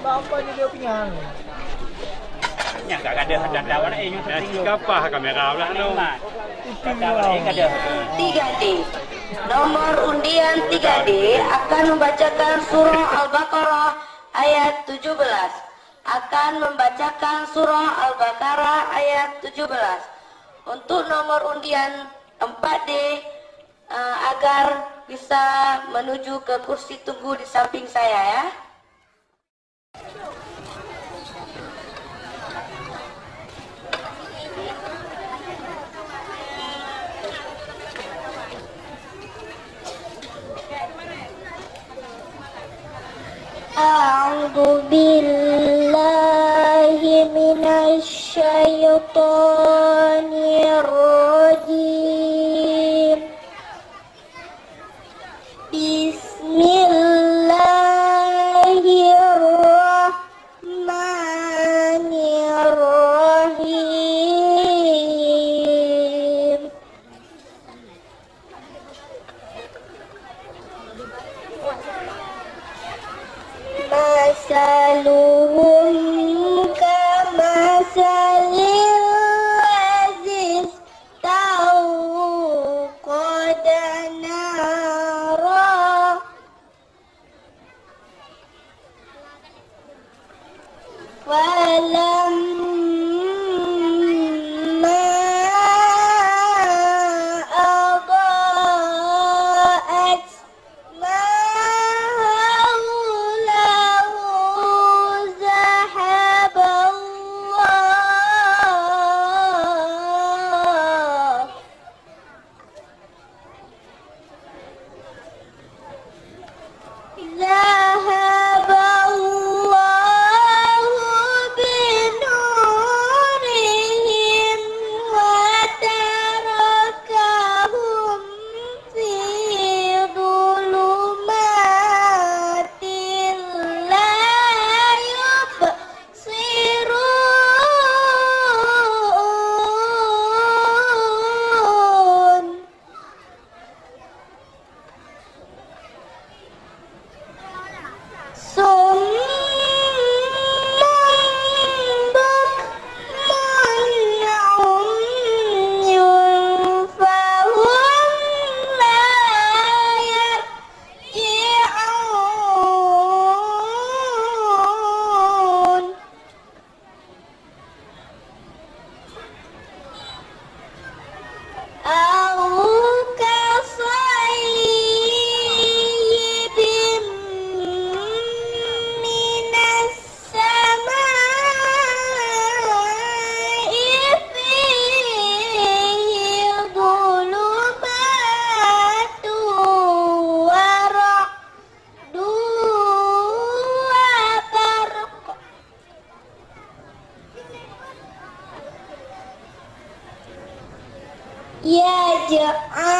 Bapaknya dia pinyang. Nya gak ada dawan ini kapah kamera lah no. 3D. Nomor undian 3D akan membacakan surah Al-Baqarah ayat 17. Akan membacakan surah Al-Baqarah ayat 17. Untuk nomor undian 4D agar bisa menuju ke kursi tunggu di samping saya ya. A'udzu billahi minasy syaithanir rajim. Bismillahirrahmanirrahim. Masaluhum kamasalil aziz tauqada nara falamma adaa'at ma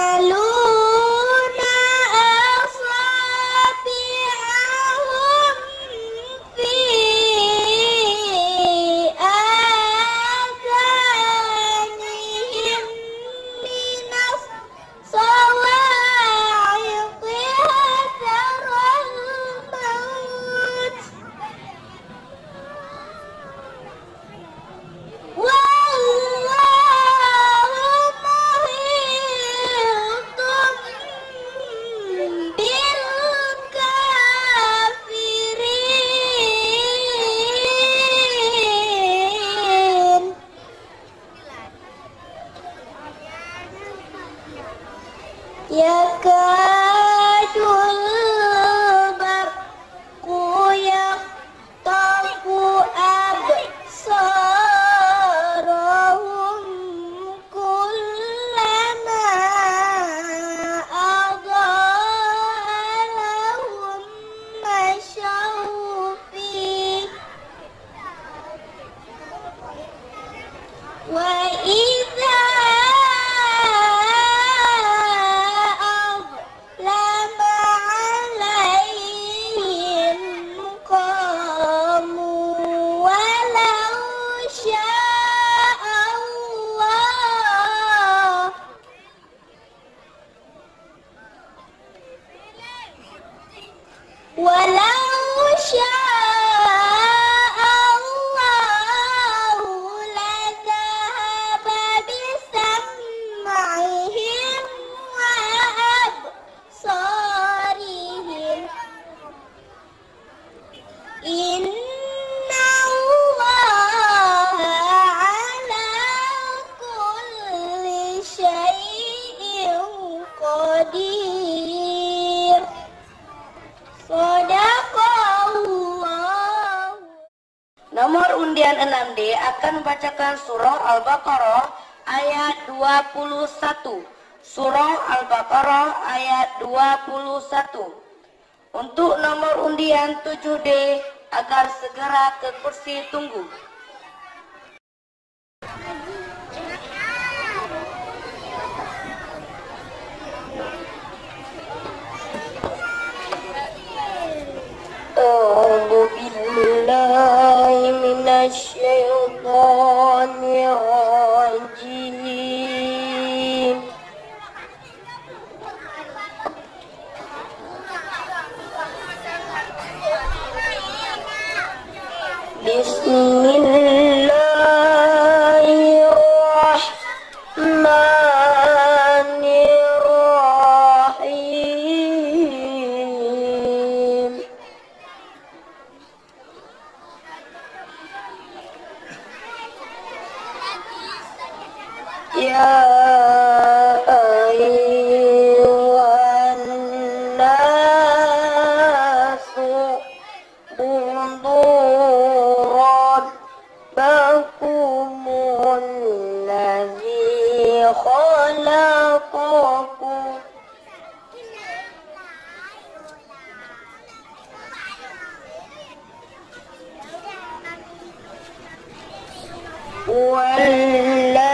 yaj'aluna asabi'ahum fi adhanihim minas sawa'iqi hadaral maut. Yakadul barqu yaqtafu absarahum kullama adaa'a lahum masyaw fihi wa idza walau syaa Allahu lazahaba bisam'ihim wa absarihim inna Allaha ala kulli syai'in qadir. Shadaqallah. Nomor undian 6D akan membacakan surah Al-Baqarah ayat 21. Surah Al-Baqarah ayat 21. Untuk nomor undian 7D agar segera ke kursi tunggu. A'udzu billahi minasy syaithanir rajim. Bismillahirrahmanirrahim. Ya ayyuhan nasu rabbakumul ladzi khalaqakum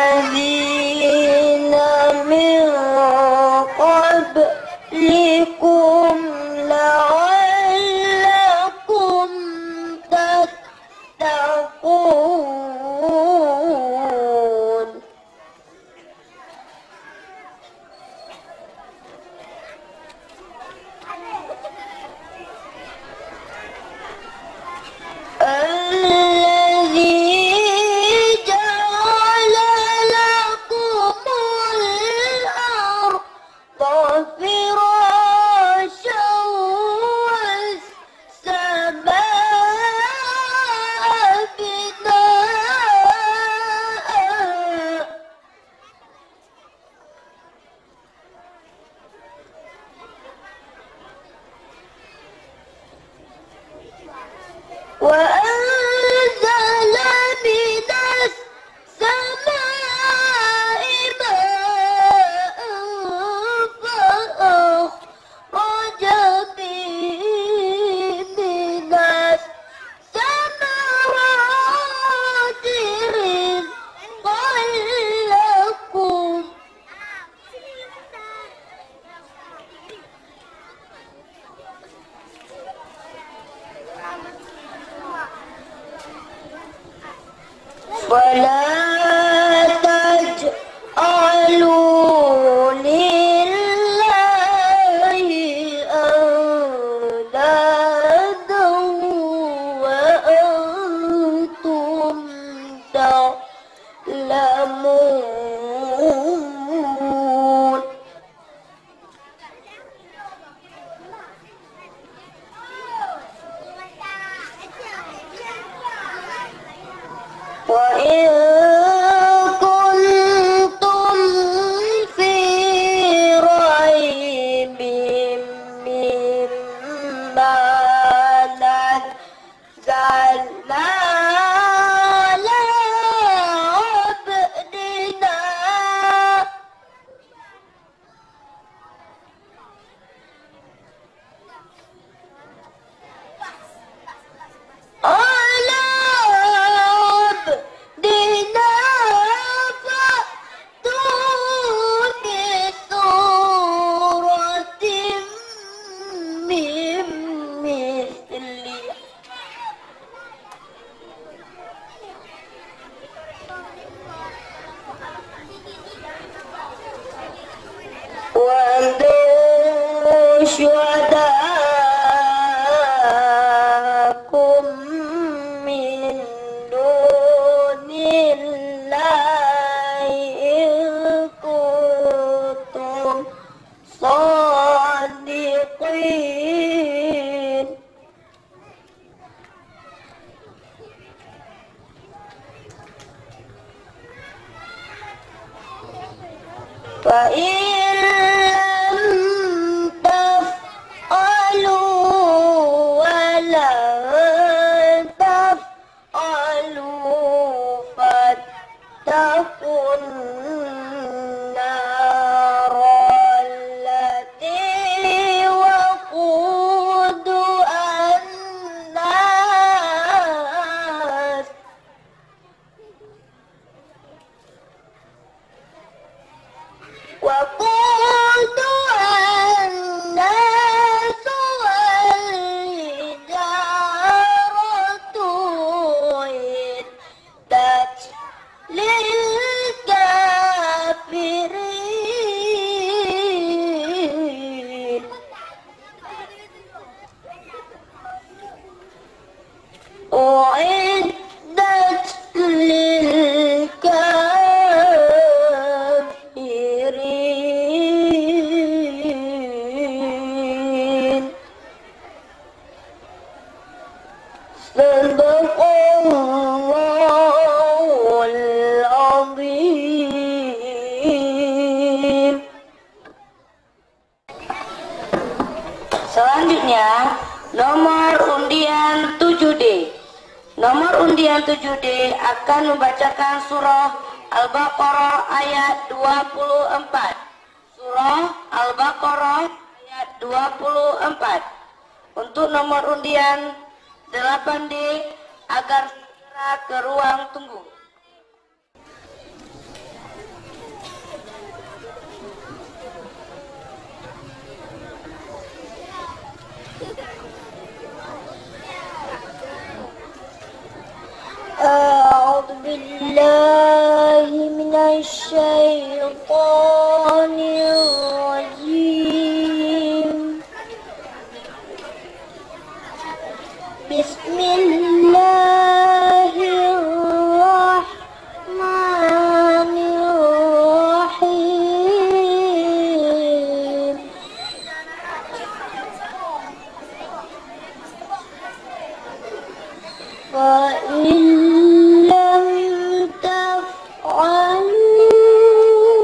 walladzina min qablikum la'allakum tattaqun. Alladzi ja'ala lakumul arda firasyan was samaa binaa. وأنزل من السماء ماء فأخرج به من الثمرات رزقا لكم ولا تجعلوا لله أندادا وأنتم تعلمون. وإن كنتم في ريب مما نزلنا على عبدنا على عبدنا فأتوا بسورة من مثله وأنتم شهداء Selanjutnya, nomor undian 7D. Nomor undian 7D akan membacakan surah Al-Baqarah ayat 24. Surah Al-Baqarah ayat 24. Untuk nomor undian 8D agar segera ke ruang tunggu. أعوذ بالله من الشيطان الرجيم بسم الله الرحمن الرحيم فإن لم تفعلوا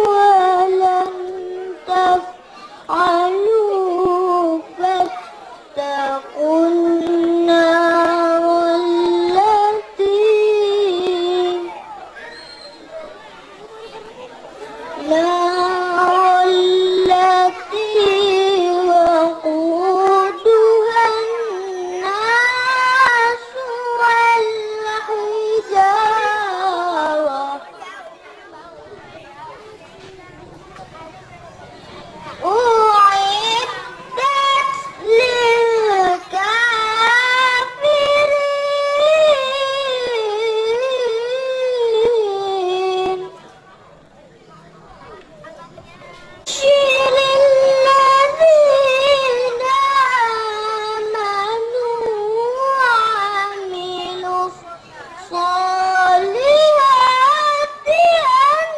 ولن تفعلوا فاتقوا النار التي وقودها الناس والحجارة أعدت للكافرين الذين آمنوا وعملوا الصالحات أن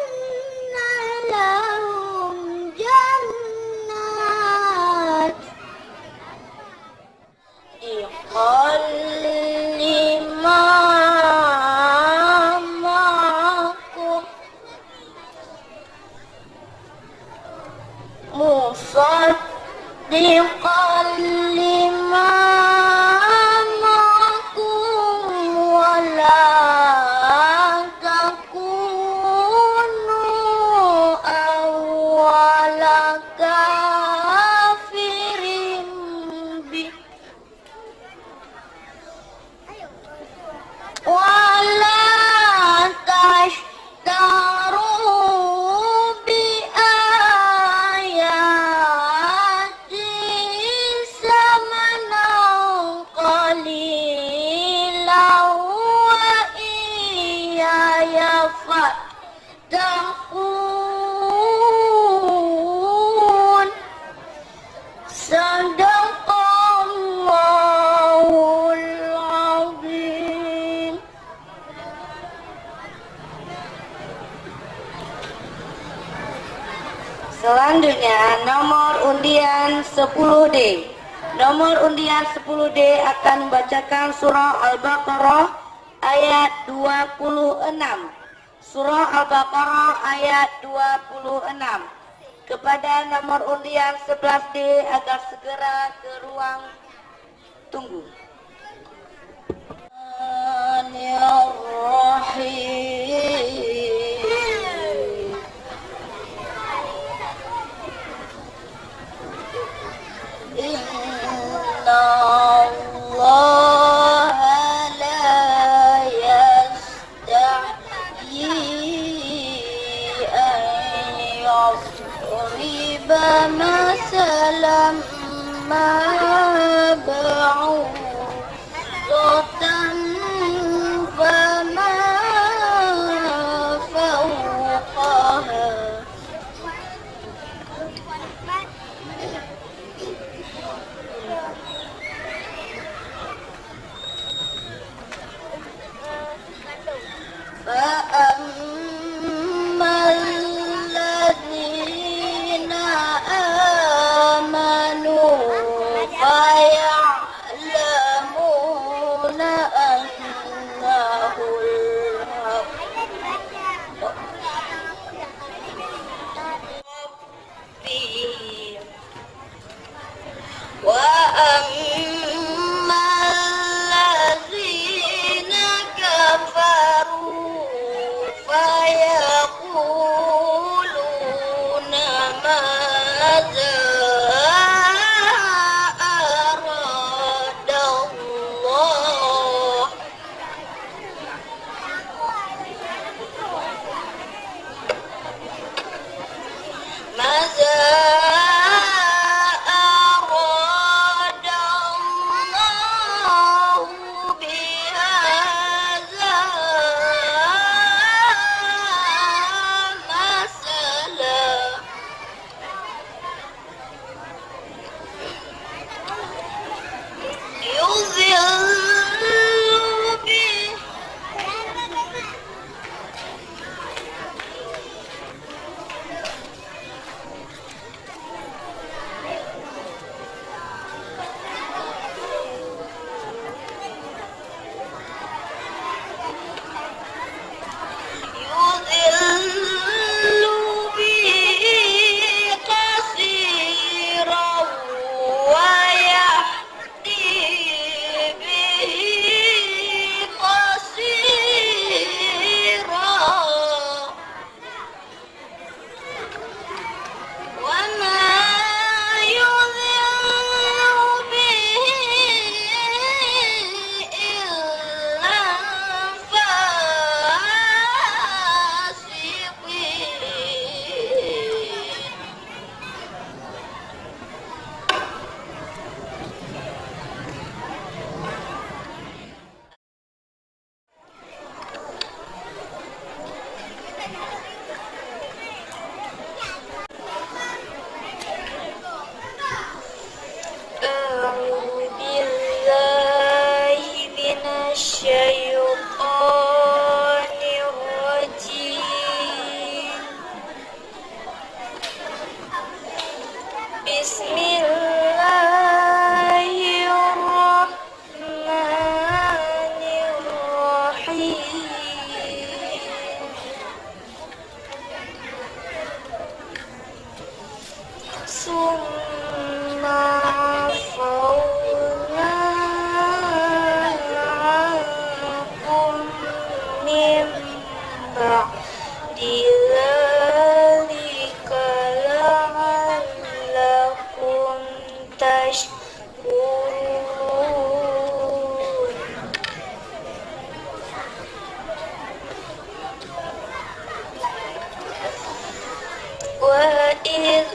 لهم جنات لكل ما معكم مصدقا لما معكم ولا تكونوا أول كافر به ولا تشتروا بآياتي ثمنا قليلا وإياي فاتقون صدق الله العظيم. Selanjutnya, nomor undian 10D. Nomor undian 10D akan membacakan surah Al-Baqarah ayat 26. Surah Al-Baqarah ayat 26. Kepada nomor undian 11D agar segera ke ruang tunggu. مثلا ما بعوضة فما فوقها فأما الذين آمنوا فيعلمون أنه الحق وإذ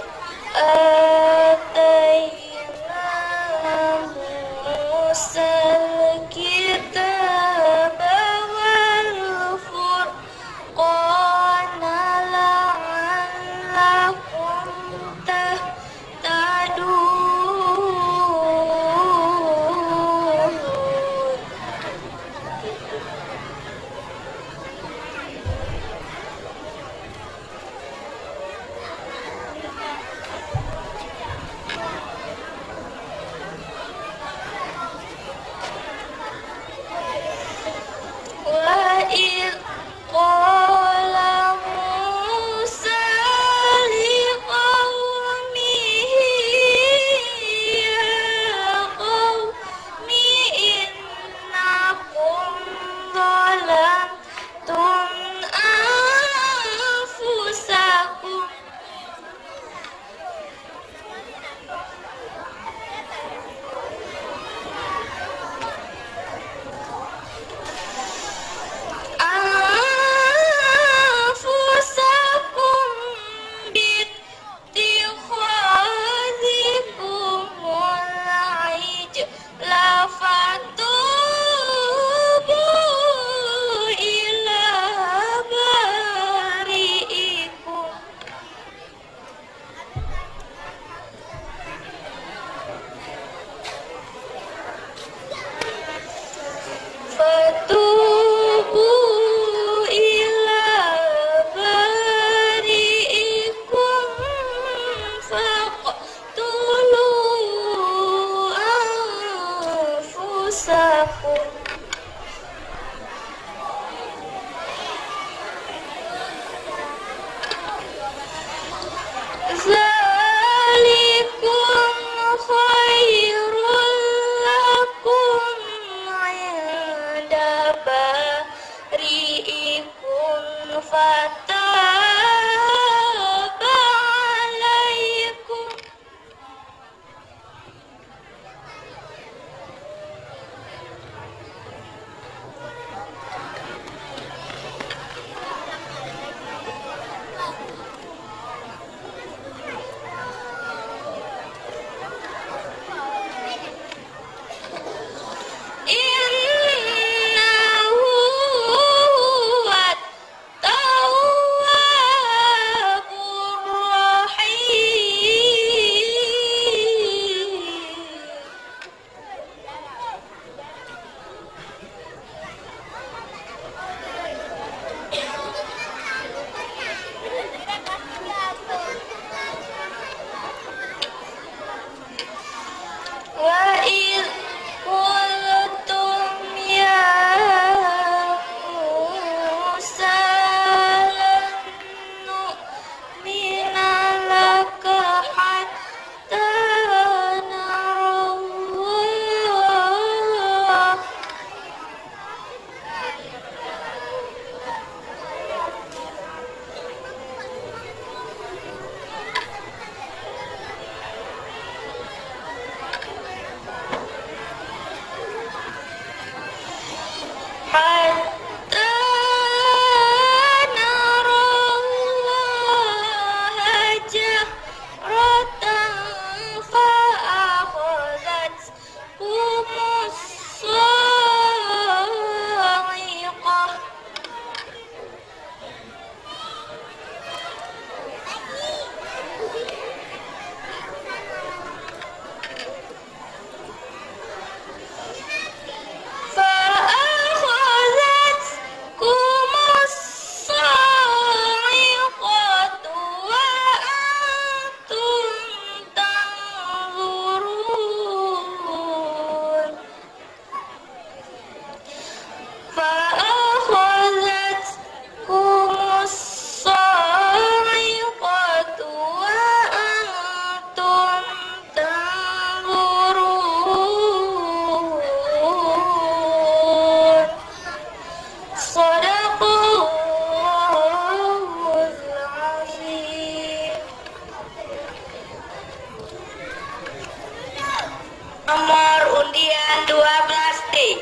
Nomor undian 12D.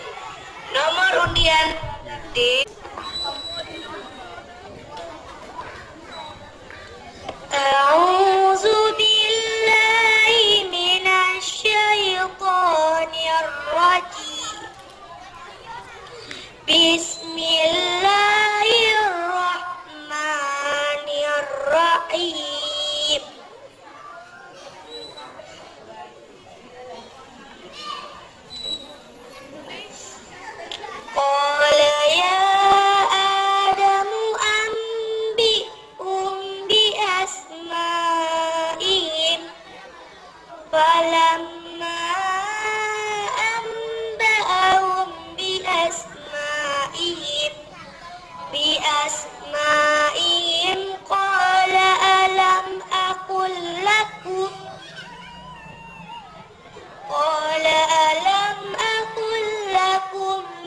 Nomor undian D. A'udzu billahi minasy syaithanir rajim. Bismillahirrahmanirrahim. Qala ya Adamu anbi'hum bi asma'ihim. Falamma anba'ahum bi asma'ihim qala alam aqul lakum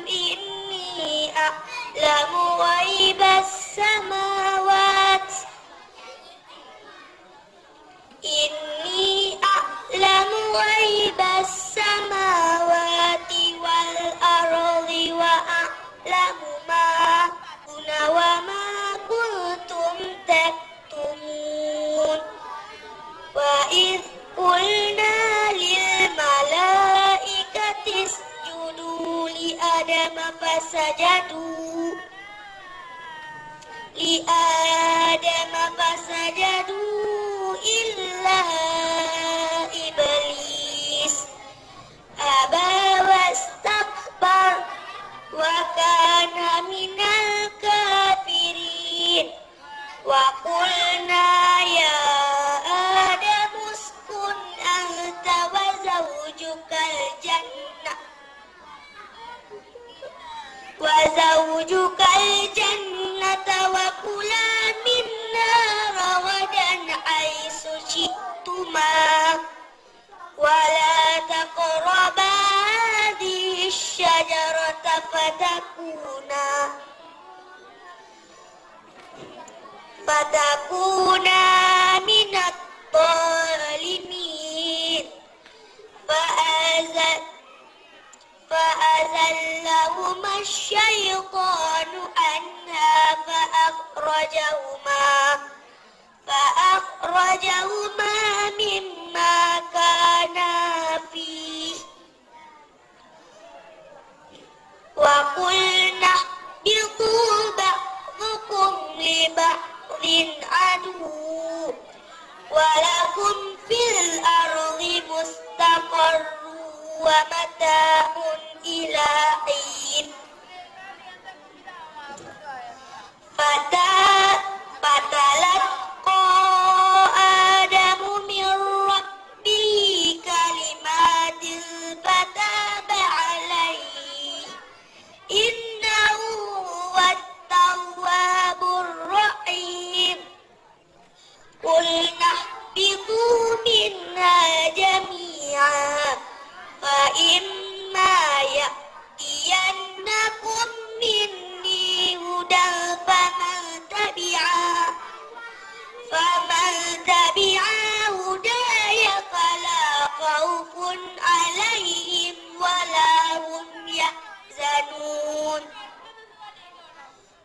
inni a'lamu ghaibas samawati wal ardi wa a'lamu wa ma kuntum taktumun. Wa idh qulna lil malaikati isjudu li adama fasajadu illa iblis aba wastakbar wa kana minal kafirin. Wa qulna ya Adamu uskun anta wa zawjukal jannata wa kula minna ragadan haitsu syi'tuma wa la taqraba hadhihi syajarata fatakuna minat zalimin. فأزلهما الشيطان عنها فأخرجهما مما كانا فيه وقلنا اهبطوا بعضكم لبعض عدو ولكم في الأرض مستقر ومتاع إلى حين. فتلقى آدم من ربه كلمات فتاب عليه إنه هو التواب الرحيم. قلنا اهبطوا منها جميعا فإما يأتينكم مني هدى فمن تبع هداي فلا خوف عليهم ولا هم يحزنون.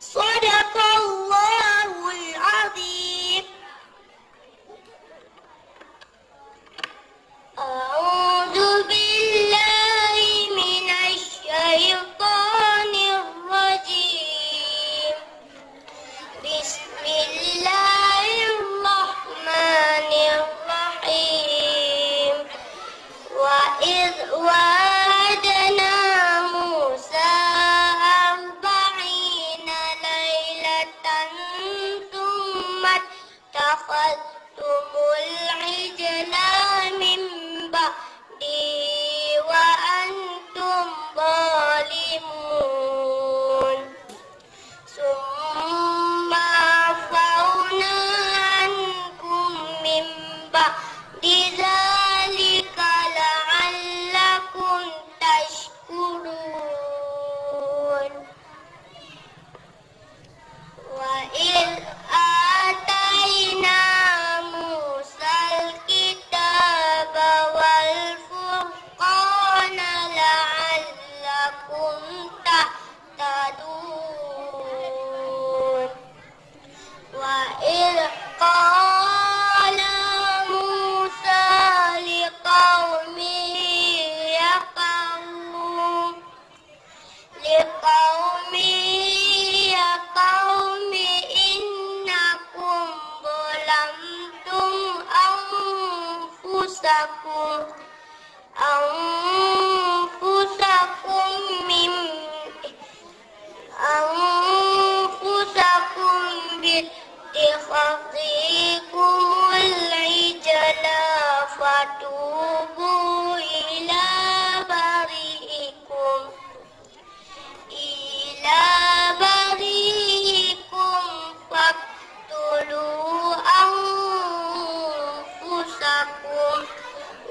صدق الله العظيم. أعوذ بالله من الشيطان الرجيم. بسم الله الرحمن الرحيم. وإذ وعدنا موسى 40 ليلة ثم اتخذتم العجل من بعدي وأنتم ظالمون. ثم عفونا عنكم من بعد ذلك لعلكم تشكرون. وإذ آتينا موسى الكتاب والفرقان أنفسكم باتخاذكم العجل فتوبوا إلى بريئكم فاقتلوا أنفسكم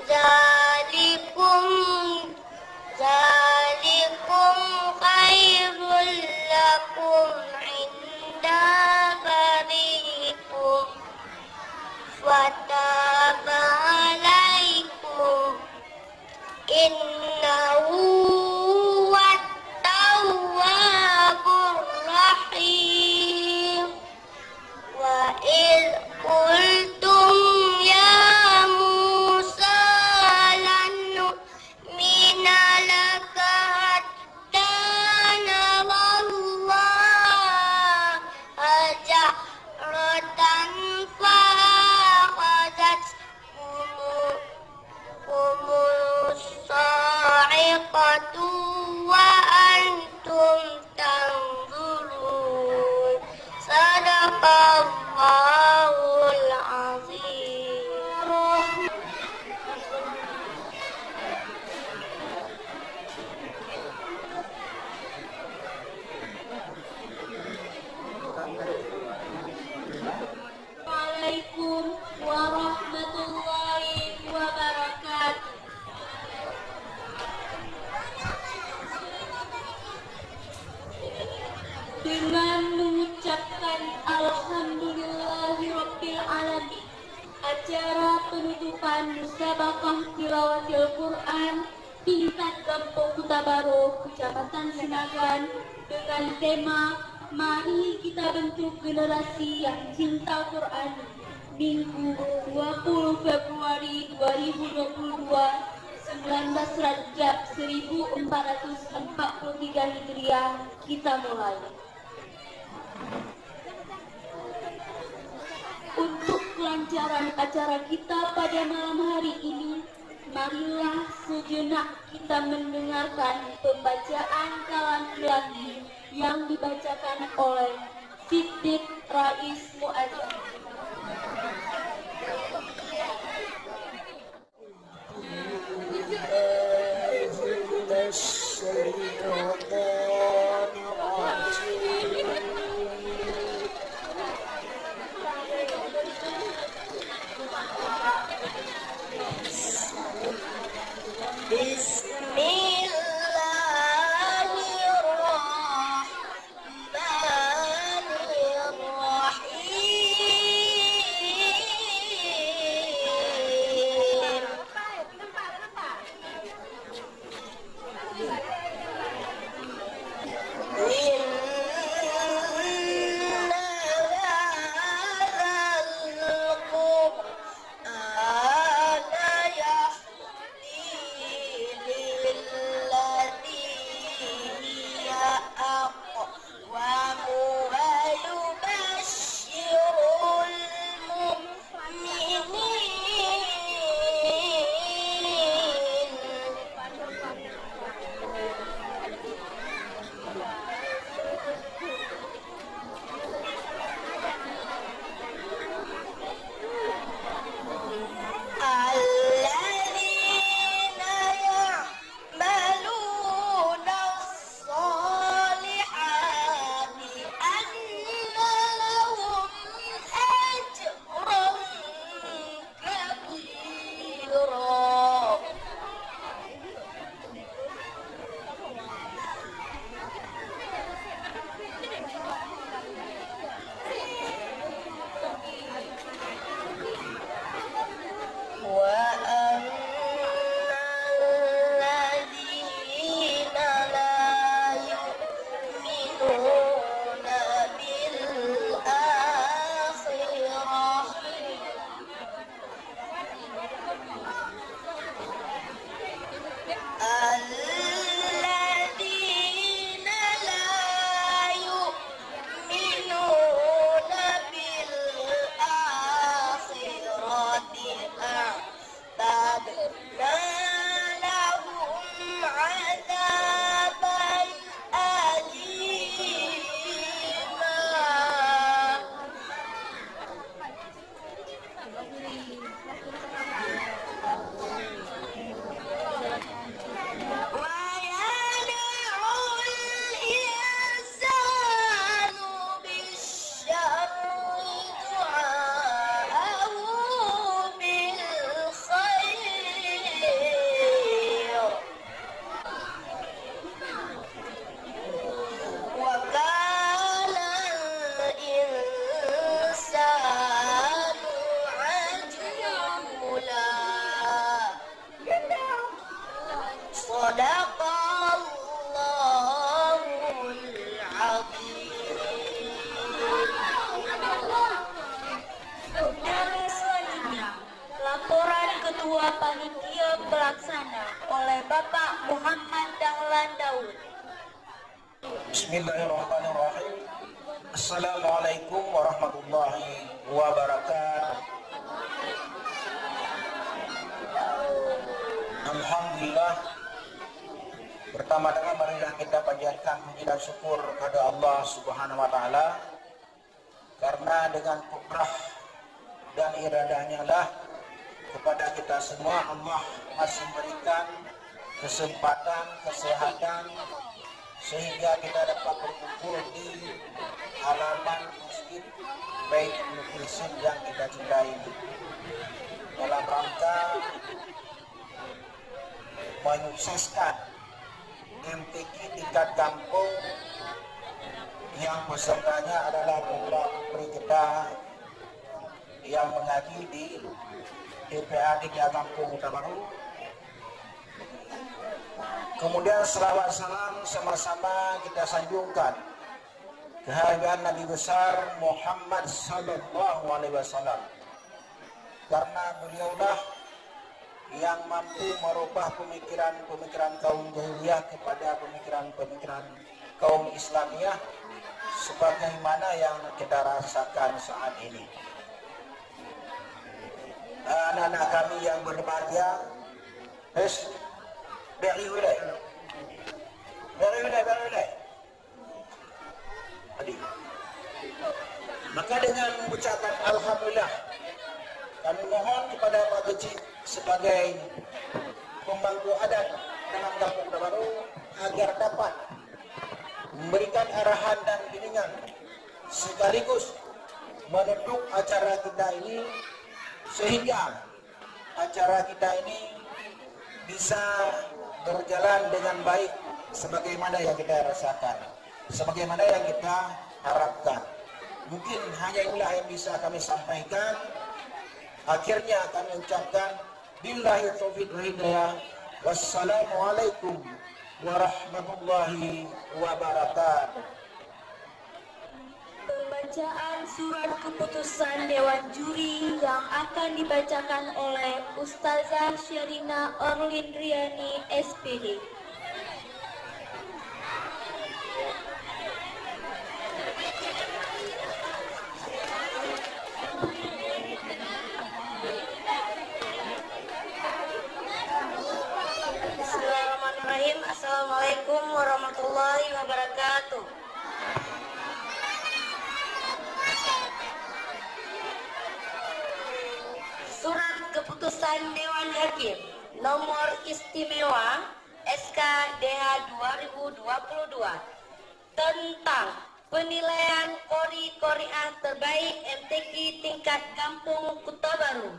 ذلكم خير لكم عند بارئكم فتاب عليكم إنه هو التواب الرحيم وإذ قلتم يا موسى لن نؤمن لك حتى نرى الله جهرة فأخذتكم الصاعقة وأنتم تنظرون صدق الله العظيم. Assalamualaikum warahmatullahi wabarakatuh. Dengan mengucapkan Alhamdulillahirabbil alamin, acara penutupan musabaqah tilawatil Quran tingkat Kampung Kutabaru, Kecamatan Sinagan dengan tema Mari kita bentuk generasi yang cinta Quran, Minggu 20 Februari 2022, 19 Rajab 1443 Hijriah. Kita mulai. Untuk kelancaran acara kita pada malam hari ini, marilah sejenak kita mendengarkan pembacaan kalam ilahi yang dibacakan oleh Siddiq Rais Muazzam. Bismillahirrahmanirrahim. Ketua Panitia Pelaksana oleh Bapak Muhammad Dahlan Daud. Bismillahirrahmanirrahim. Assalamualaikum warahmatullahi wabarakatuh. Alhamdulillah. Pertama-tama marilah kita panjatkan puji dan syukur kepada Allah Subhanahu wa taala, karena dengan kudrah dan iradahnya lah kepada kita semua Allah masih memberikan kesempatan, kesehatan, sehingga kita dapat berkumpul di halaman masjid Baitul Mukhlisin yang kita cintai dalam rangka menyukseskan MTQ tingkat kampung yang pesertanya adalah putra-putri kita yang mengaji di DPA 3 Kampung Utabaru. Kemudian selawat salam sama-sama kita sanjungkan kehadiran Nabi besar Muhammad sallallahu alaihi wasallam, karena beliaulah yang mampu merubah pemikiran-pemikiran kaum jahiliyah kepada pemikiran-pemikiran kaum Islamiyah sebagaimana yang kita rasakan saat ini. Anak-anak kami yang berbahagia, maka dengan mengucapkan alhamdulillah, kami mohon kepada Pak Kecik sebagai pemangku adat dalam Kampung Utabaru agar dapat memberikan arahan dan bimbingan sekaligus menunjuk acara kita ini, sehingga acara kita ini bisa berjalan dengan baik sebagaimana yang kita rasakan, sebagaimana yang kita harapkan. Mungkin hanya inilah yang bisa kami sampaikan. Akhirnya kami ucapkan billahi taufiq wal hidayah. Wassalamualaikum warahmatullahi wabarakatuh. Pembacaan surat keputusan Dewan Juri yang akan dibacakan oleh Ustazah Sherina Orlin Riani, SPD. Bismillahirrahmanirrahim. Assalamualaikum warahmatullahi wabarakatuh. Surat Keputusan Dewan Hakim Nomor Istimewa SK-DH 2022 tentang penilaian Qori-Qoriah terbaik MTQ tingkat Kampung Kutabaru,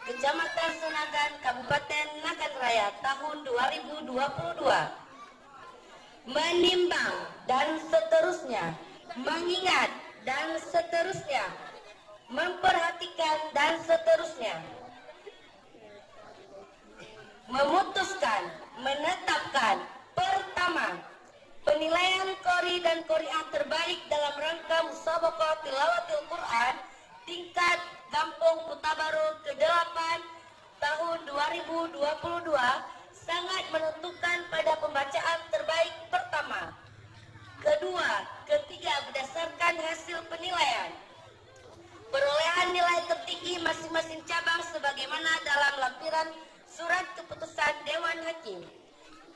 Kecamatan Senagan, Kabupaten Nagan Raya tahun 2022. Menimbang dan seterusnya, mengingat dan seterusnya, memperhatikan dan seterusnya, memutuskan, menetapkan. Pertama, penilaian Qori dan Qoriah terbaik dalam rangka Musabaqah Tilawatil Quran tingkat Kampung Kutabaru ke-8 tahun 2022 sangat menentukan pada pembacaan terbaik pertama, kedua, ketiga berdasarkan hasil penilaian. Perolehan nilai tertinggi masing-masing cabang sebagaimana dalam lampiran surat keputusan Dewan Hakim.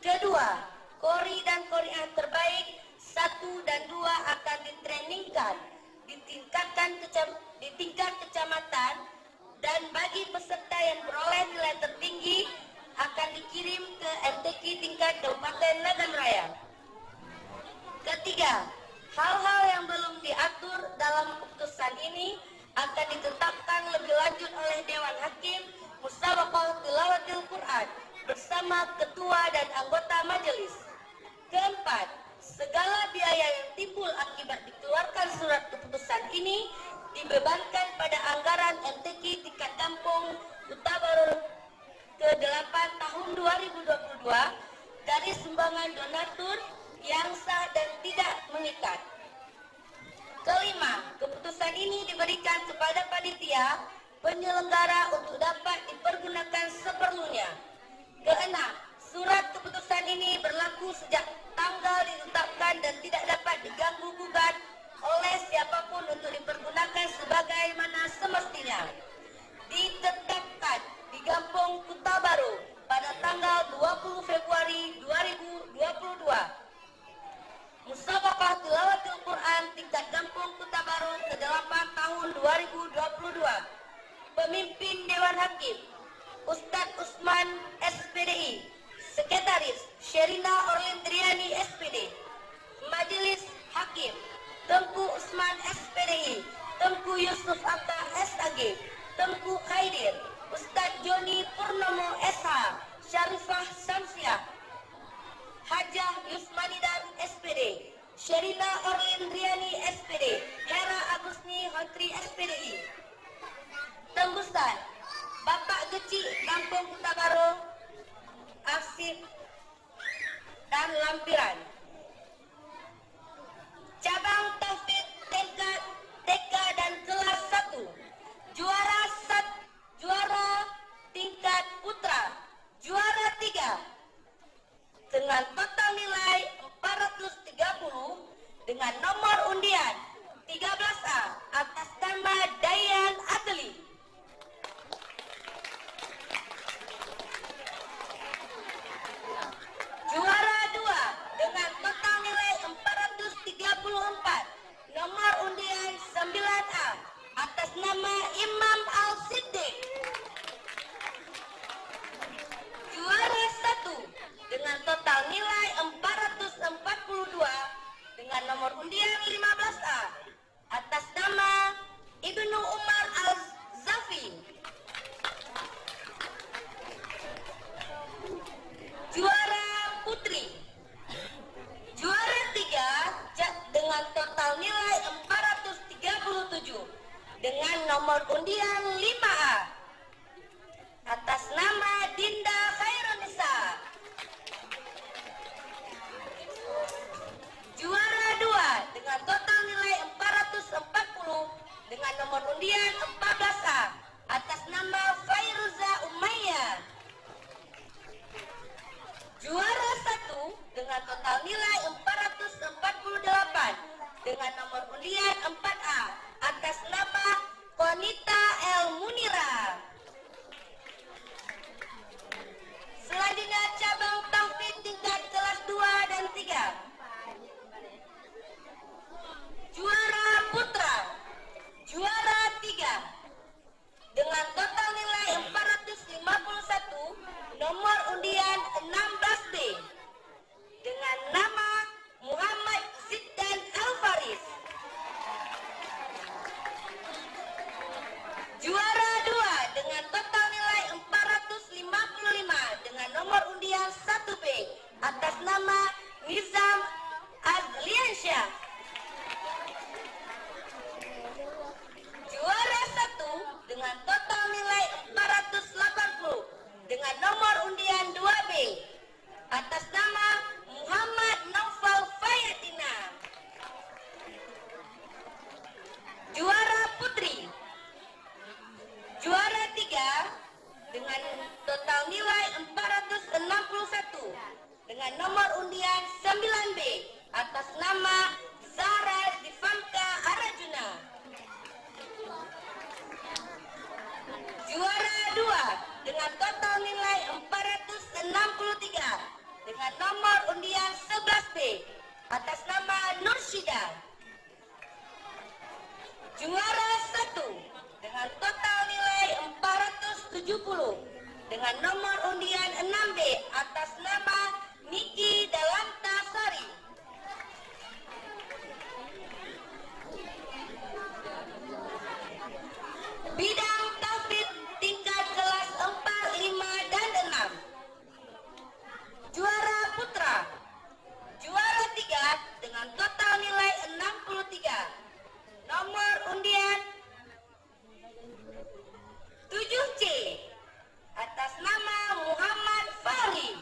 Kedua, Qori dan Qoriah terbaik 1 dan 2 akan ditrainingkan di tingkat kecamatan, dan bagi peserta yang beroleh nilai tertinggi akan dikirim ke MTQ tingkat Kabupaten Nagan Raya. Ketiga, hal-hal yang belum diatur dalam keputusan ini akan ditetapkan lebih lanjut oleh Dewan Hakim Musabaqah Tilawatil Quran bersama ketua dan anggota majelis. Keempat, segala biaya yang timbul akibat dikeluarkan surat keputusan ini dibebankan pada anggaran MTQ tingkat Kampung Kutabaru ke-8 tahun 2022 dari sumbangan donatur yang sah dan tidak mengikat. Kelima, keputusan ini diberikan kepada panitia penyelenggara untuk dapat dipergunakan seperlunya. Keenam, surat keputusan ini berlaku sejak tanggal ditetapkan dan tidak dapat diganggu-gugat oleh siapapun untuk dipergunakan sebagaimana semestinya. Ditetapkan di Kampung Kuta Baru pada tanggal 20 Februari 2022. Musabaqah Tilawatil Quran tingkat Kampung Kuta Baru ke-8 tahun 2022. Pemimpin Dewan Hakim Ustadz Usman SPDI, Sekretaris Sherina Orlindriani SPD. Majelis Hakim Tengku Usman SPDI, Tengku Yusuf Atta SAG, Tengku Khaidir, Ustadz Joni Purnomo SH, Syarifah Samsiah, Hajah Yusmanidan SPD, Sherina Orlindriani SPD, Hera Agusni Hotri SPDI. Tembusan Bapak Geci Kampung Kuta Baru, Asif dan Lampiran. Cabang Taufik TK dan kelas 1, juara tingkat putra, juara 3 dengan total nilai 430 dengan nomor undian 13A atas nama Dayan Adli. Juara 2 dengan total nilai 434, nomor undian 9A atas nama Imam Al-Siddiq. Juara 1 dengan total nilai 442 dengan nomor undian 15A atas nama Ibnu Umar Al-Zafi. Juara putri, juara 3 dengan total nilai 437 dengan nomor undian 5A atas nama Dinda Khairunisa. Juara 2 dengan total nilai 440 dengan nomor undian 14A atas nama Fairuza Umayyah. Juara 1 dengan total nilai 448 dengan nomor undian 4A atas nama Konita El Munira. Selanjutnya cabang Taufik tingkat kelas 2 dan 3. Juara putra, juara 3 dengan total nilai 451, nomor undian 16B dengan nama Muhammad Ziddan Al-Faris. Juara 2 dengan total nilai 455 dengan nomor undian 1B atas nama Nizam Azliansyah. Juara 1 dengan total nilai 480 dengan nomor undian 2B atas nama Muhammad Naufal Fayatina. Juara putri, juara 3 dengan total nilai 461 dengan nomor undian 9B atas nama Zahra Difanka Arajuna. Juara 2 dengan total nilai 463 dengan nomor undian 11B atas nama Nursyida. Juara 1 dengan total nilai 470 dengan nomor undian 6B atas nama Niki Dalanta Sari. Bidang Taufik tingkat kelas 4, 5, dan 6. Juara putra, juara 3 dengan total nilai 63, nomor undian 7C atas nama Muhammad Fahri.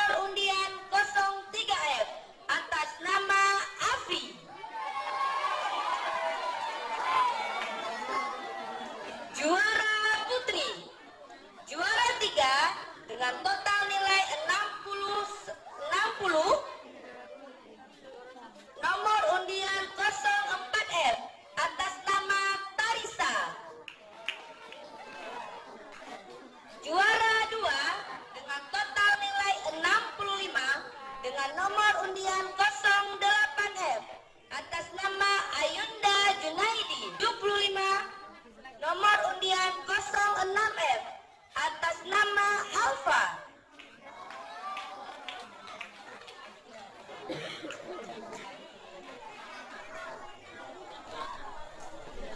nomor undian 03F atas nama Afi. Juara putri, juara 3 dengan total nilai 60, nomor undian 04F atas nama Tarisa. Juara 2 dengan total nilai 65 dengan nomor undian 08F atas nama Ayunda Junaidi. 75 nomor undian 06F atas nama Alfa.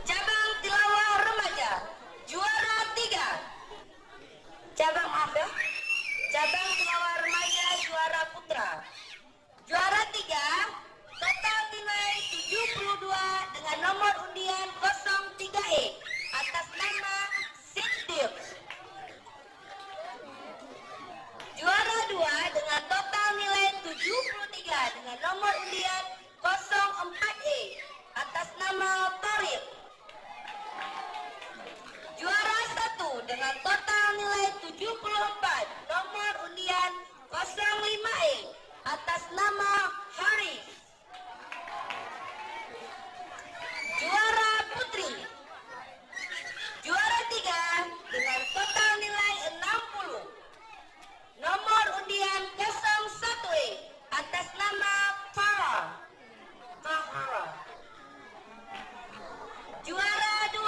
Cabang tilawah remaja, juara 3. Cabang apa? Cabang tilawah remaja juara putra. Juara 3, total nilai 72 dengan nomor undian 03E atas nama Siddiq. Juara 2 dengan total nilai 73 dengan nomor undian 04E atas nama Tariq. Juara 1 dengan total nilai 74 nomor undian 05E atas nama Haris. Juara putri, juara 3 dengan total nilai 60 nomor undian 01E atas nama Farah. Juara 2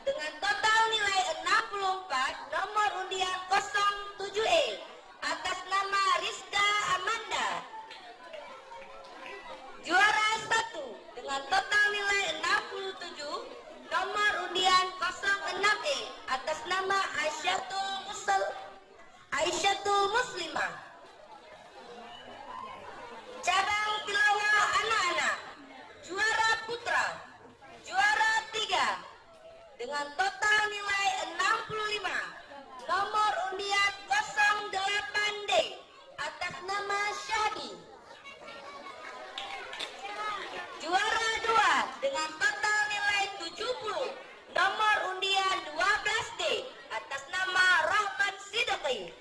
dengan total nilai 64 nomor undian 07E atas nama Rizka Amanda. Juara 1 dengan total nilai 67 nomor undian 06E atas nama Aisyatul Muslimah. Cabang tilawah anak-anak, juara putra, juara 3 dengan total nilai 65 nomor undian 08D atas nama Syahdi. Juara 2 dengan total nilai 70 nomor undian 12D atas nama Rahman Siddiqi.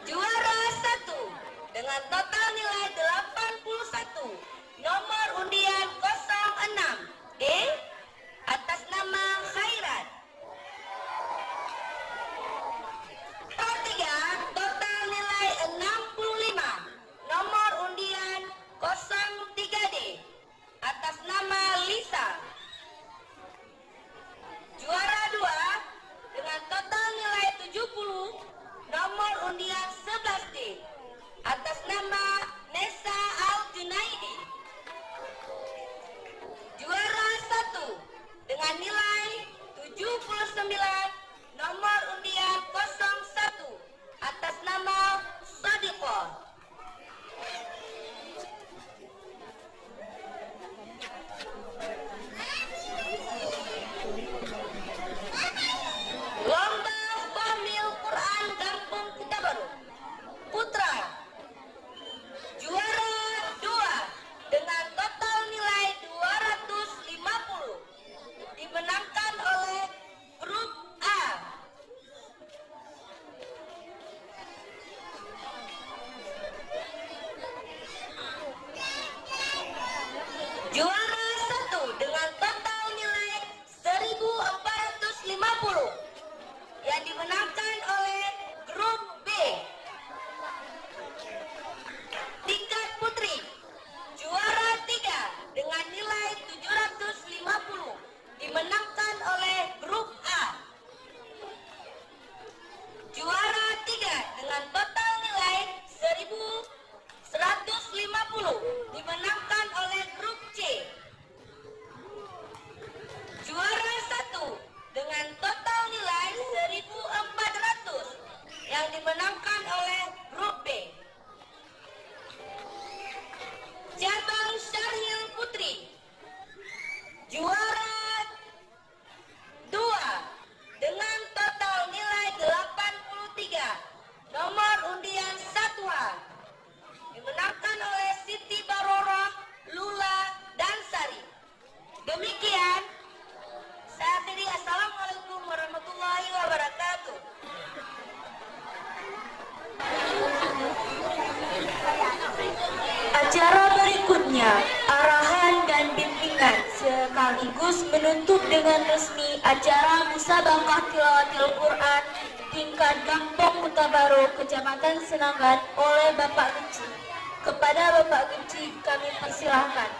Juara 1 dengan total nilai 81 nomor undian 06D atas nama Khairat. Ketiga, total nilai 65 nomor undian 03D atas nama Lisa. Juara 2 dengan total nilai 70 nomor undian 11D atas nama Nesa Al-Junaidi. Juara 1 dengan nilai 79 nomor undian 01 atas nama Sadiqah. Lomba Fahmil Quran Kampung Kita Baru Putra, juara 2 dengan total nilai 250 dimenangkan oleh grup A. Juara 1 dengan total nilai 1450 yang dimenangkan oleh grup B. Tingkat putri, juara 3 dengan nilai 750 dimenangkan oleh grup A. Juara 3 dengan total nilai 1150 dimenangkan oleh grup C. Juara 1 dengan total nilai 1400 yang dimenangkan oleh grup B. Cabang Syarhil Putri, juara 2 dengan total nilai 83 sekaligus menutup dengan resmi acara Musabaqah Tilawatil Quran tingkat Kampung Kota Baru, Kecamatan Senangan oleh Bapak Genci. Kepada Bapak Genci kami persilahkan.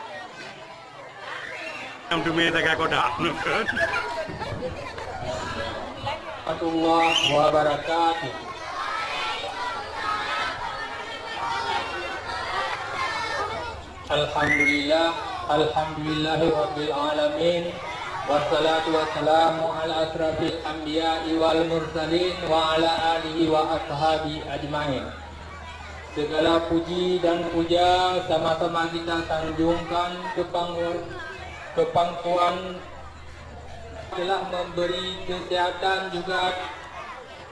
Yang demi tegak kodak. Warahmatullahi wabarakatuh. Alhamdulillah, alhamdulillahirabbil alamin. Wassalatu wassalamu ala asrafil anbiya'i wal mursalin wa ala alihi wa ashabi ajmain. Segala puji dan puja sama-sama kita sanjungkan kepangkuan telah memberi kesehatan juga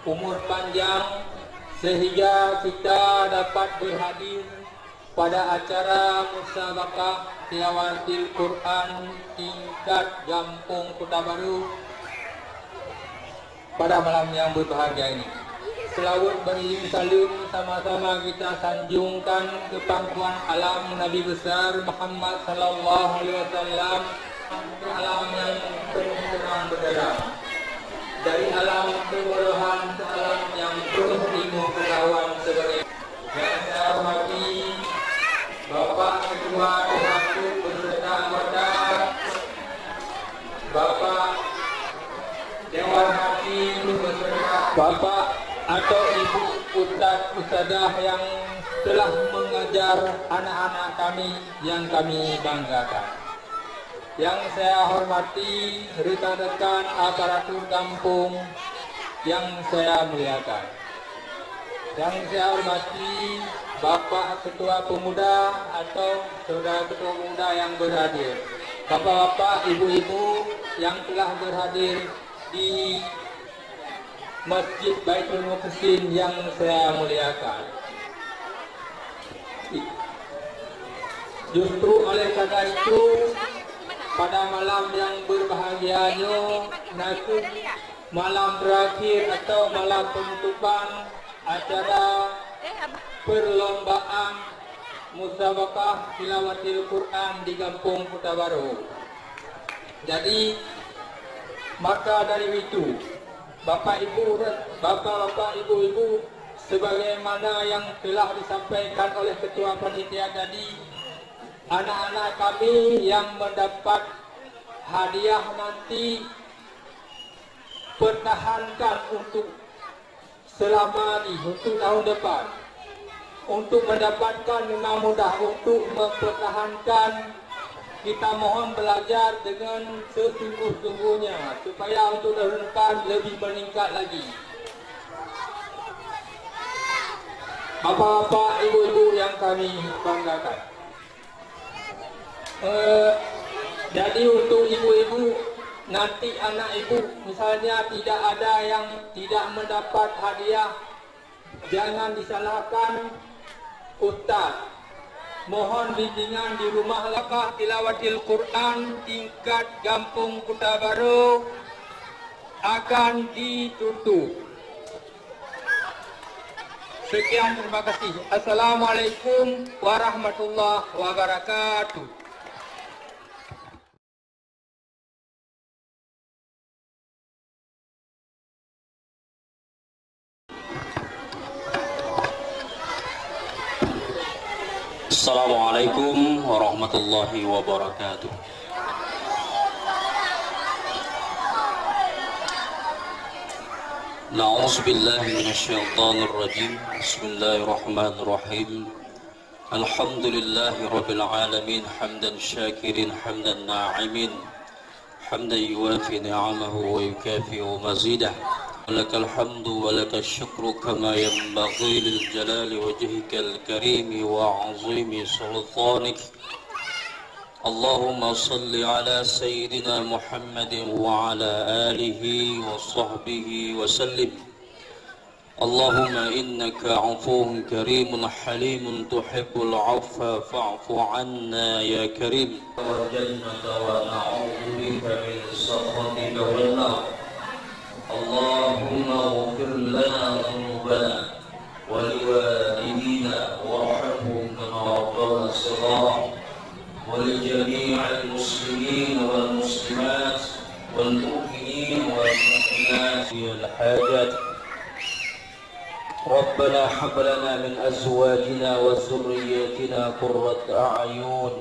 umur panjang sehingga kita dapat berhadir pada acara Musabaqah Tilawatil Quran tingkat Kampung Kota Baru pada malam yang berbahagia ini. Selawat beriring salam sama-sama kita sanjungkan kepangkuan alam Nabi besar Muhammad sallallahu alaihi wasallam, alam yang penuh terang benderang, dari alam kebodohan ke alam yang penuh ilmu pengetahuan sebagai yang saya hormati Bapak Ketua Kesatu beserta anggota, Bapak Dewan Hakim beserta Bapak atau Ibu Ustadzah yang telah mengajar anak-anak kami yang kami banggakan. Yang saya hormati rekan-rekan aparatur kampung yang saya muliakan. Yang saya hormati Bapak Ketua Pemuda atau Saudara Ketua Pemuda yang berhadir, Bapak-bapak, ibu-ibu yang telah berhadir di Masjid Baitul Muqsin yang saya muliakan. Justru oleh karena itu, pada malam yang berbahagianya, nanti malam terakhir atau malam penutupan acara perlombaan Musabaqah Tilawatil Quran di Kampung Kota Baru. Jadi, maka dari itu, Bapak-bapak, ibu-ibu, sebagaimana yang telah disampaikan oleh Ketua Panitia tadi, anak-anak kami yang mendapat hadiah nanti pertahankan untuk selama untuk tahun depan. Untuk mendapatkan memang mudah, untuk mempertahankan kita mohon belajar dengan sesungguh-sungguhnya supaya untuk tahun depan lebih meningkat lagi. Bapak-bapak, ibu-ibu yang kami banggakan. Jadi untuk ibu-ibu, nanti anak ibu misalnya tidak ada yang tidak mendapat hadiah, jangan disalahkan Ustaz. Mohon bimbingan di rumah Musabaqah Tilawatil Quran tingkat Kampung Kota Baru akan ditutup. Sekian, terima kasih. Assalamualaikum warahmatullahi wabarakatuh. Assalamualaikum warahmatullahi wabarakatuh. Na'udzu billahi minasyaitonir rajim. Bismillahirrahmanirrahim. Alhamdulillahi rabbil alamin, hamdan syakirin, hamdan na'imin, hamdan yuwafi ni'amahu wa yukafi'u mazidah. لك الحمد ولك الشكر كما ينبغي للجلال وجهك الكريم وعظيم سلطانك. اللهم صل على سيدنا محمد وعلى آله وصحبه وسلم. اللهم إنك عفو كريم حليم تحب العفو فاعف عنا يا كريم. والجنة ونعوذ بك من سخطك والنار. اللهم اغفر لنا ذنوبنا ولوالدينا وارحمهم كما ربنا صغارا ولجميع المسلمين والمسلمات ربنا هب لنا من أزواجنا وذرياتنا قرة أعين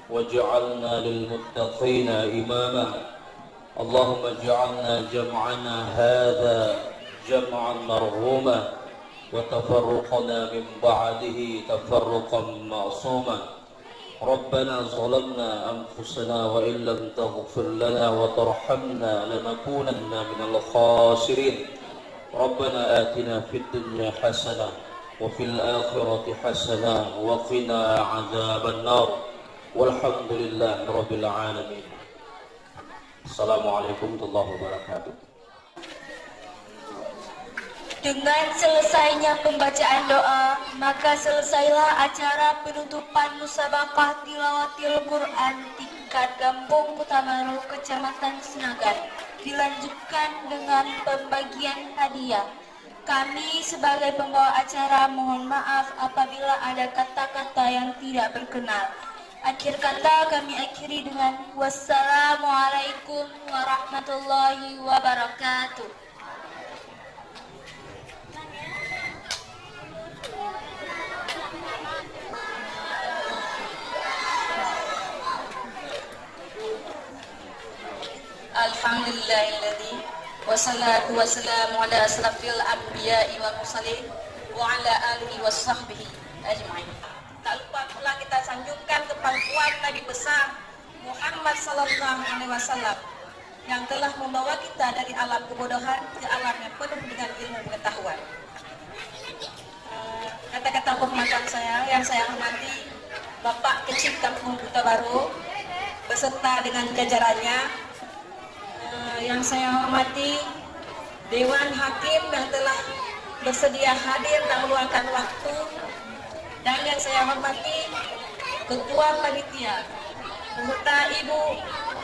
واجعلنا للمتقين إماما اللهم اجعلنا جمعنا هذا جمعا مرحوما وتفرقنا من بعده تفرقا معصوما ربنا ظلمنا أنفسنا وإن لم تغفر لنا وترحمنا لنكونن من الخاسرين ربنا آتنا في الدنيا حسنة وفي الآخرة حسنة وقنا عذاب النار والحمد لله رب العالمين. Assalamualaikum warahmatullahi wabarakatuh. Dengan selesainya pembacaan doa, maka selesailah acara penutupan musabaqah tilawatil Quran tingkat Kampung Kutabaru, Kecamatan Senagan. Dilanjutkan dengan pembagian hadiah. Kami sebagai pembawa acara mohon maaf apabila ada kata-kata yang tidak berkenan. Akhir kata kami akhiri dengan wassalamualaikum warahmatullahi wabarakatuh. Alhamdulillahilladzi wassalatu wassalamu ala asrafil anbiya'i wal mursalin wa ala alihi washabbihi ajma'in. Tak lupa pula kita sanjungkan kepangkuan Nabi besar Muhammad sallallahu alaihi wasallam yang telah membawa kita dari alam kebodohan ke alam yang penuh dengan ilmu pengetahuan. Kata-kata penghormatan saya yang saya hormati Bapak Kecil Kampung Kutabaru beserta dengan jajarannya, yang saya hormati Dewan Hakim yang telah bersedia hadir dan meluangkan waktu, dan yang saya hormati Ketua Panitia beserta Ibu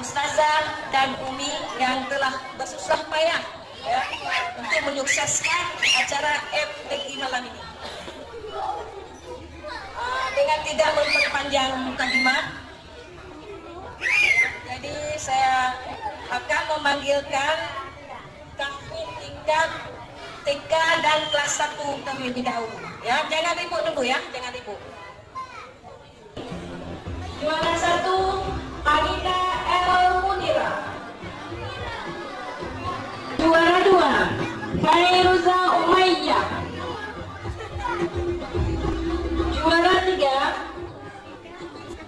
Ustazah dan Umi yang telah bersusah payah untuk menyukseskan acara MPI malam ini. Dengan tidak memperpanjang mukadimah, jadi saya akan memanggilkan tahfidz tingkat TK dan kelas 1 terlebih dahulu. Ya, jangan ribut dulu ya, jangan ribut. Juara 1 Anita El Munira. Juara 2 Fairuza Umayyah. Juara 3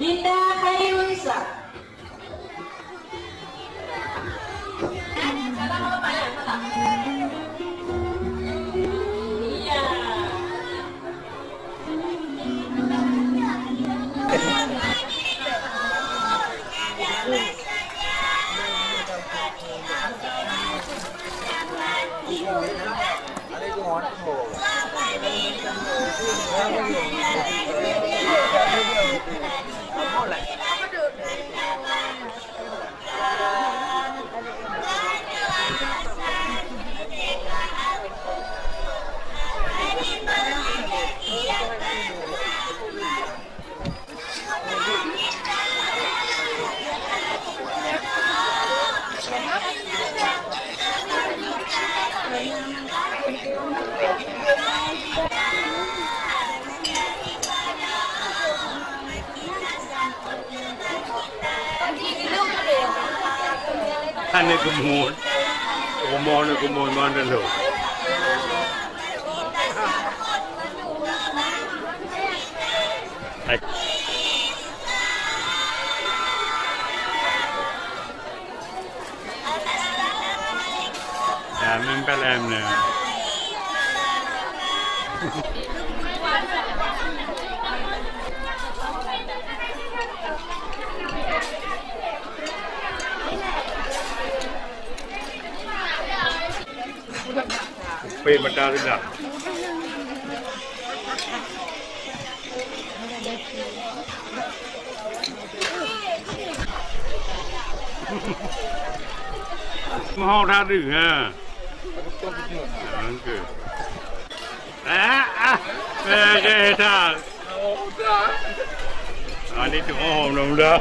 Dinda Khairunsa. Ane kumon, kumon mana lo? Ya, membel emne. Pay Matarina. Mau ra được à? Cái thằng. Đi chụp hồn đồng đó.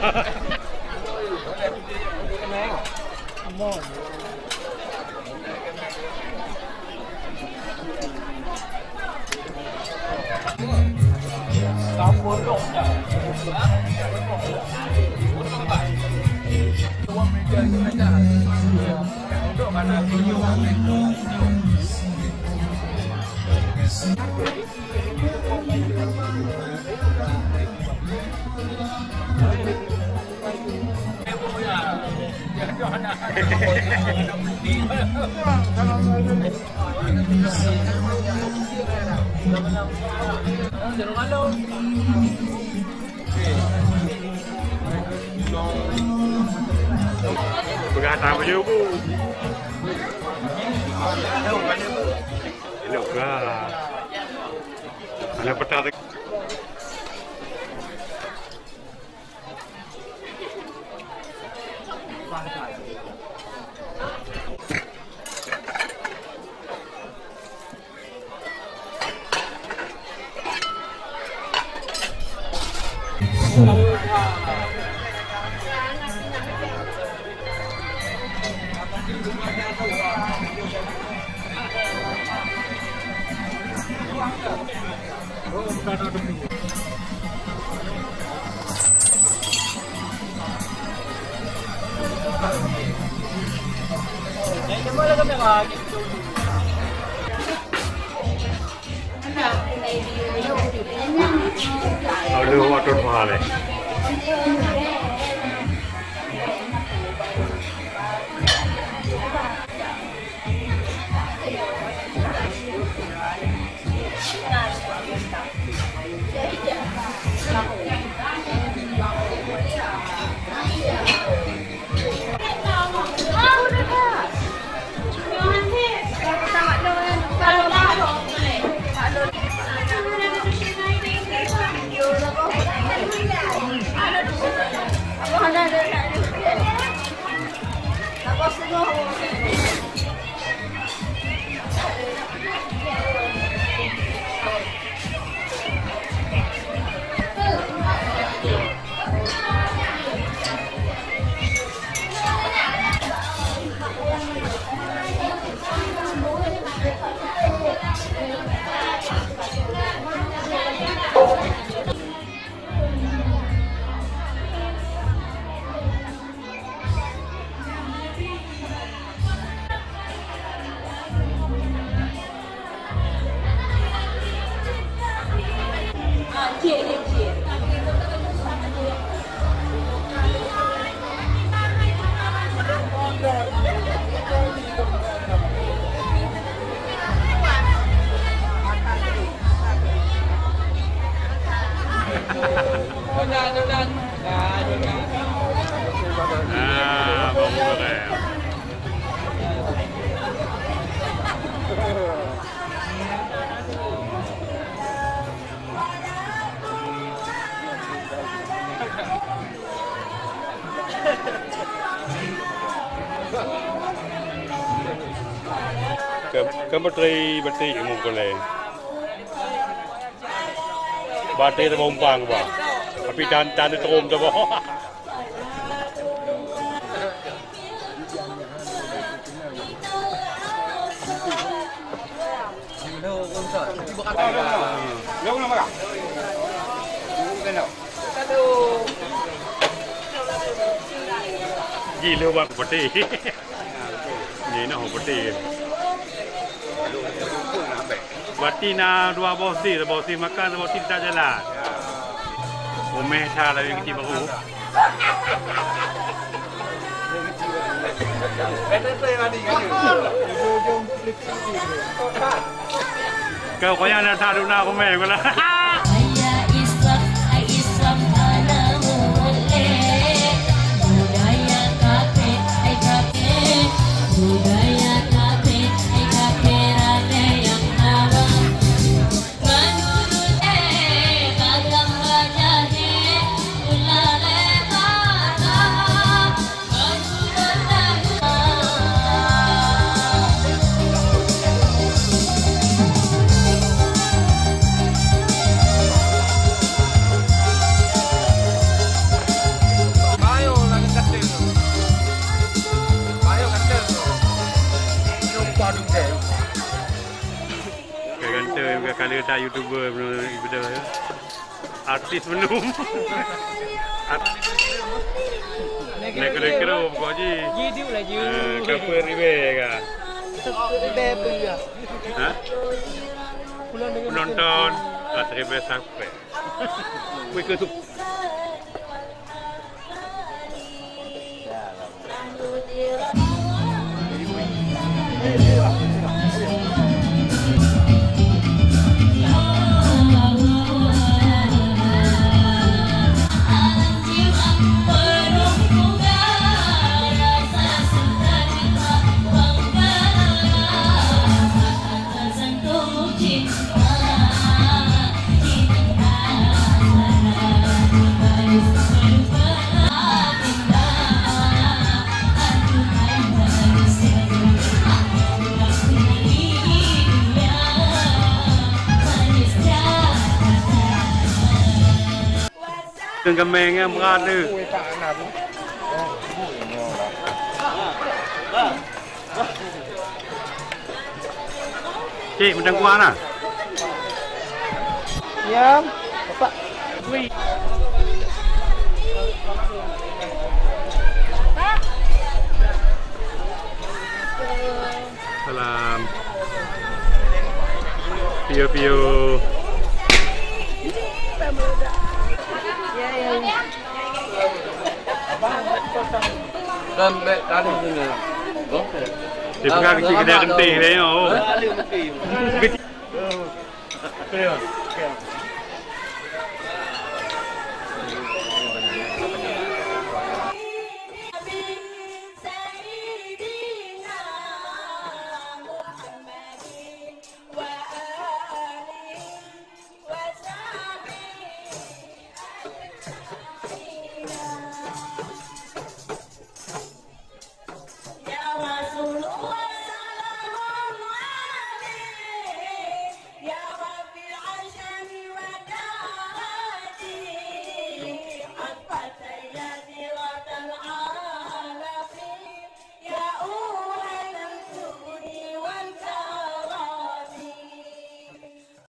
Berkata beliau bu. Elok lah. Ada petang. Ada water mahal. Kan beti umum boleh. Bati terumpang ba. Tapi dan terum tu ba. Gila bang beti. Ni nak beti. Bati na dua bosi makan, bosi tak jalan. Umeh dah lagi kecil baru. Kau kau yang nak tahu nak umeh kau lah. tak YouTuber benda ya. Artis menum. Nak kira-kira pokok je. Hidup lah je. Cover ribe ke? Ribe apa ya? Ha? Penonton ribe sampai. Wih ke tu. Kemengnya berada. Cik, macam kuah lah. Ya, Bapak. Wih. Salam. Pio. Sampai tadi sini. Okey. Dia pegang kecil kedai kenting dia. Oh.